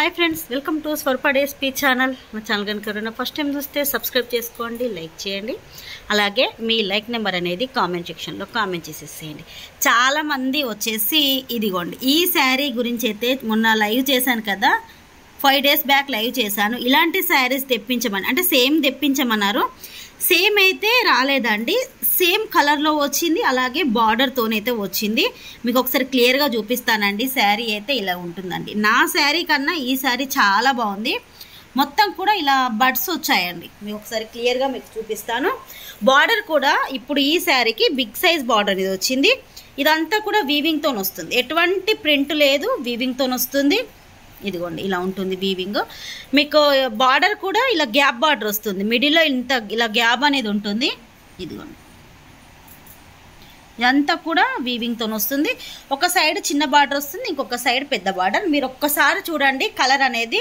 Hi friends, welcome to స్వర్ప డేస్పీ channel. మా ఛానల్ కనుక ఎవరైనా ఫస్ట్ టైం చూస్తే సబ్స్క్రైబ్ చేసుకోండి, లైక్ చేయండి. అలాగే మీ లైక్ నెంబర్ అనేది కామెంట్ సెక్షన్లో కామెంట్ చేసేసేయండి. చాలామంది వచ్చేసి ఇదిగోండి ఈ శారీ గురించి అయితే మొన్న లైవ్ చేశాను కదా, 5 days బ్యాక్ లైవ్ చేశాను. ఇలాంటి శారీస్ తెప్పించమని అంటే సేమ్ తెప్పించమన్నారు. సేమ్ అయితే రాలేదండి, సేమ్ కలర్లో వచ్చింది, అలాగే బార్డర్తోనైతే వచ్చింది. మీకు ఒకసారి క్లియర్గా చూపిస్తానండి. శారీ అయితే ఇలా ఉంటుందండి. నా శారీ కన్నా ఈ శారీ చాలా బాగుంది. మొత్తం కూడా ఇలా బడ్స్ వచ్చాయండి. మీకు ఒకసారి క్లియర్గా మీకు చూపిస్తాను. బార్డర్ కూడా ఇప్పుడు ఈ శారీకి బిగ్ సైజ్ బార్డర్ ఇది వచ్చింది. ఇదంతా కూడా వీవింగ్తో వస్తుంది, ఎటువంటి ప్రింట్ లేదు, వీవింగ్తో వస్తుంది. ఇదిగోండి ఇలా ఉంటుంది వీవింగ్. మీకు బార్డర్ కూడా ఇలా గ్యాప్ బార్డర్ వస్తుంది, మిడిల్లో ఇంత ఇలా గ్యాప్ అనేది ఉంటుంది. ఇదిగోండి ఇదంతా కూడా వీవింగ్తో వస్తుంది. ఒక సైడ్ చిన్న బార్డర్ వస్తుంది, ఇంకొక సైడ్ పెద్ద బార్డర్. మీరు ఒక్కసారి చూడండి, కలర్ అనేది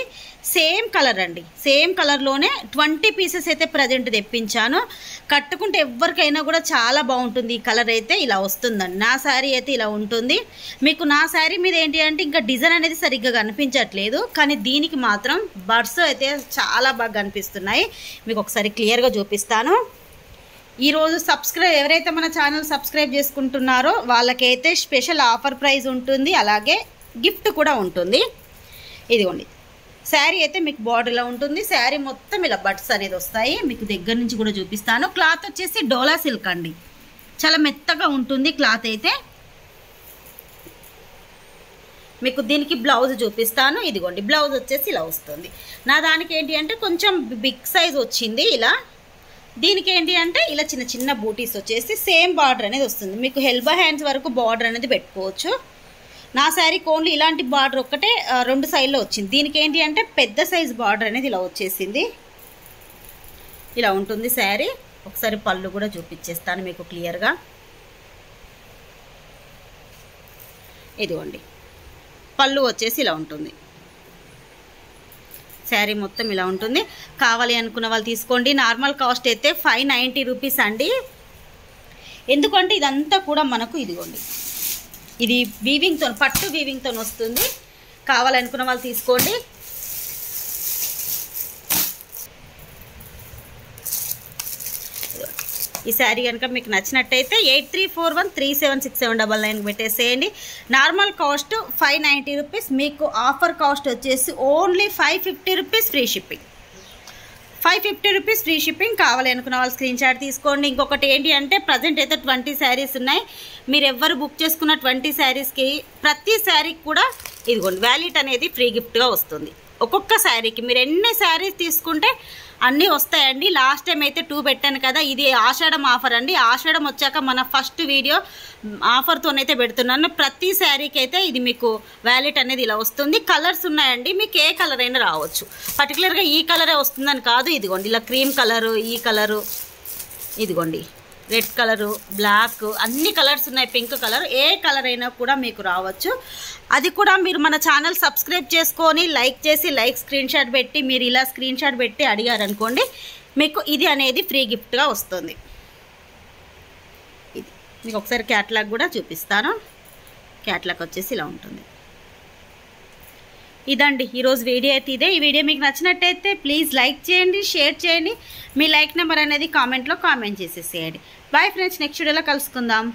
సేమ్ కలర్ అండి. సేమ్ కలర్లోనే 20 పీసెస్ అయితే ప్రజెంట్ తెప్పించాను. కట్టుకుంటే ఎవరికైనా కూడా చాలా బాగుంటుంది. ఈ కలర్ అయితే ఇలా వస్తుందండి. నా శారీ అయితే ఇలా ఉంటుంది. మీకు నా శారీ మీద ఏంటి అంటే ఇంకా డిజైన్ అనేది సరిగ్గా కనిపించట్లేదు, కానీ దీనికి మాత్రం బర్డ్స్ అయితే చాలా బాగా కనిపిస్తున్నాయి. మీకు ఒకసారి క్లియర్గా చూపిస్తాను. ఈరోజు ఎవరైతే మన ఛానల్ సబ్స్క్రైబ్ చేసుకుంటున్నారో వాళ్ళకైతే స్పెషల్ ఆఫర్ ప్రైస్ ఉంటుంది, అలాగే గిఫ్ట్ కూడా ఉంటుంది. ఇదిగోండి శారీ అయితే మీకు బార్డర్లో ఉంటుంది. శారీ మొత్తం ఇలా బడ్స్ అనేది వస్తాయి. మీకు దగ్గర నుంచి కూడా చూపిస్తాను. క్లాత్ వచ్చేసి డోలా సిల్క్ అండి, చాలా మెత్తగా ఉంటుంది క్లాత్ అయితే. మీకు దీనికి బ్లౌజ్ చూపిస్తాను. ఇదిగోండి బ్లౌజ్ వచ్చేసి ఇలా వస్తుంది. నా దానికి ఏంటి అంటే కొంచెం బిగ్ సైజ్ వచ్చింది ఇలా. దీనికి ఏంటి అంటే ఇలా చిన్న చిన్న బూటీస్ వచ్చేసి సేమ్ బార్డర్ అనేది వస్తుంది. మీకు ఎల్బో హ్యాండ్స్ వరకు బార్డర్ అనేది పెట్టుకోవచ్చు. నా శారీకి ఓన్లీ ఇలాంటి బార్డర్ ఒక్కటే 2 సైడ్లో వచ్చింది. దీనికి ఏంటి అంటే పెద్ద సైజ్ బార్డర్ అనేది ఇలా వచ్చేసింది. ఇలా ఉంటుంది శారీ. ఒకసారి పళ్ళు కూడా చూపించేస్తాను మీకు క్లియర్గా. ఇదిగోండి పళ్ళు వచ్చేసి ఇలా ఉంటుంది. శారీ మొత్తం ఇలా ఉంటుంది. కావాలి అనుకున్న వాళ్ళు తీసుకోండి. నార్మల్ కాస్ట్ అయితే 590 రూపీస్ అండి. ఎందుకంటే ఇదంతా కూడా మనకు ఇదిగోండి ఇది వీవింగ్తో, పట్టు వీవింగ్తో వస్తుంది. కావాలనుకున్న వాళ్ళు తీసుకోండి. ఈ శారీ కనుక మీకు నచ్చినట్టయితే 8341376799 పెట్టేసేయండి. Normal cost 590 rupees. మీకు ఆఫర్ కాస్ట్ వచ్చేసి only 550 rupees free shipping. 550 rupees free shipping. కావాలి అనుకున్న వాళ్ళు స్క్రీన్ షాట్ తీసుకోండి. ఇంకొకటి ఏంటి అంటే ప్రజెంట్ అయితే 20 శారీస్ ఉన్నాయి. మీరు ఎవరు బుక్ చేసుకున్న 20 శారీస్కి ప్రతి శారీకి కూడా ఇదిగోండి వ్యాలెట్ అనేది ఫ్రీ గిఫ్ట్గా వస్తుంది. ఒక్కొక్క శారీకి మీరు ఎన్ని శారీస్ తీసుకుంటే అన్నీ వస్తాయండి. లాస్ట్ టైం అయితే 2 పెట్టాను కదా, ఇది ఆషాఢం ఆఫర్ అండి. ఆషాఢం వచ్చాక మన ఫస్ట్ వీడియో ఆఫర్తోనైతే పెడుతున్నాను. ప్రతి శారీకి అయితే ఇది మీకు వ్యాలెట్ అనేది ఇలా వస్తుంది. కలర్స్ ఉన్నాయండి, మీకు ఏ కలర్ అయినా రావచ్చు. పర్టికులర్గా ఈ కలరే వస్తుందని కాదు. ఇదిగోండి ఇలా క్రీమ్ కలరు, ఈ కలరు, ఇదిగోండి రెడ్ కలరు, బ్లాక్, అన్ని కలర్స్ ఉన్నాయి. పింక్ కలర్, ఏ కలర్ అయినా కూడా మీకు రావచ్చు. అది కూడా మీరు మన ఛానల్ సబ్స్క్రైబ్ చేసుకొని లైక్ చేసి స్క్రీన్ షాట్ పెట్టి మీరు ఇలా స్క్రీన్ షాట్ పెట్టి అడిగారనుకోండి, మీకు ఇది అనేది ఫ్రీ గిఫ్ట్గా వస్తుంది. ఇది మీకు ఒకసారి క్యాట్లాగ్ కూడా చూపిస్తాను. క్యాట్లాగ్ వచ్చేసి ఇలా ఉంటుంది. ఇదండి ఈరోజు వీడియో అయితే ఇదే. ఈ వీడియో మీకు నచ్చినట్టయితే ప్లీజ్ లైక్ చేయండి, షేర్ చేయండి. మీ లైక్ నెంబర్ అనేది కామెంట్లో కామెంట్ చేసేసేయండి. బాయ్ ఫ్రెండ్స్, నెక్స్ట్ వీడియోలో కలుసుకుందాం.